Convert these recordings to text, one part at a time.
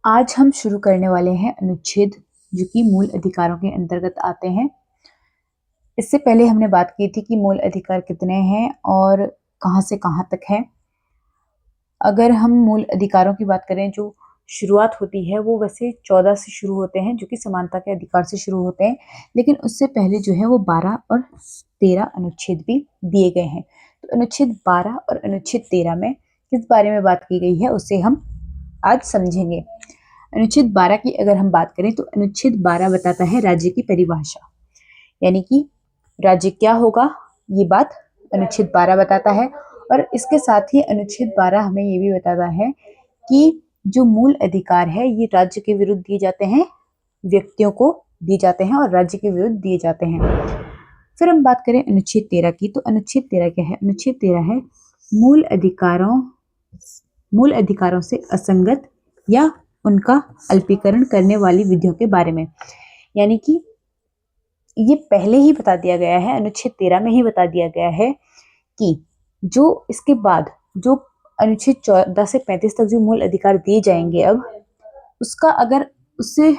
आज हम शुरू करने वाले हैं अनुच्छेद जो कि मूल अधिकारों के अंतर्गत आते हैं। इससे पहले हमने बात की थी कि मूल अधिकार कितने हैं और कहाँ से कहाँ तक है। अगर हम मूल अधिकारों की बात करें, जो शुरुआत होती है वो वैसे 14 से शुरू होते हैं, जो कि समानता के अधिकार से शुरू होते हैं, लेकिन उससे पहले जो है वो 12 और 13 अनुच्छेद भी दिए गए हैं। तो अनुच्छेद 12 और अनुच्छेद 13 में किस बारे में बात की गई है उसे हम आज समझेंगे। अनुच्छेद 12 की अगर हम बात करें तो अनुच्छेद 12 बताता है राज्य की परिभाषा, यानी कि राज्य क्या होगा, ये बात अनुच्छेद 12 बताता है। और इसके साथ ही अनुच्छेद 12 हमें ये भी बताता है कि जो मूल अधिकार है ये राज्य के विरुद्ध दिए जाते हैं, व्यक्तियों को दिए जाते हैं और राज्य के विरुद्ध दिए जाते हैं। फिर हम बात करें अनुच्छेद 13 की, तो अनुच्छेद 13 क्या है? अनुच्छेद 13 है मूल अधिकारों से असंगत या उनका अल्पीकरण करने वाली विधियों के बारे में। यानी कि ये पहले ही बता दिया गया है, अनुच्छेद 13 में ही बता दिया गया है कि जो इसके बाद जो अनुच्छेद 14 से 35 तक जो मूल अधिकार दिए जाएंगे, अब उसका अगर उससे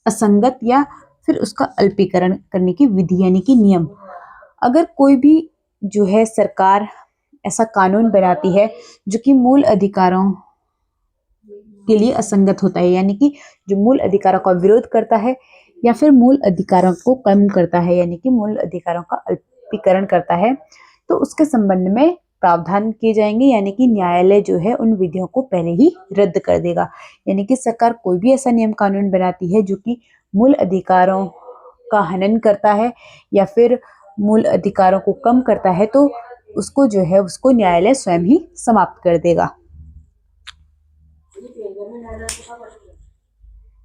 असंगत या फिर उसका अल्पीकरण करने की विधि यानी कि नियम, अगर कोई भी जो है सरकार ऐसा कानून बनाती है जो कि मूल अधिकारों के लिए असंगत होता है, यानी कि जो मूल अधिकारों का विरोध करता है या फिर मूल अधिकारों को कम करता है, यानी कि मूल अधिकारों का अल्पीकरण करता है, तो उसके संबंध में प्रावधान किए जाएंगे, यानी कि न्यायालय जो है उन विधियों को पहले ही रद्द कर देगा। यानी कि सरकार कोई भी ऐसा नियम कानून बनाती है जो कि मूल अधिकारों का हनन करता है या फिर मूल अधिकारों को कम करता है, तो उसको जो है उसको न्यायालय स्वयं ही समाप्त कर देगा।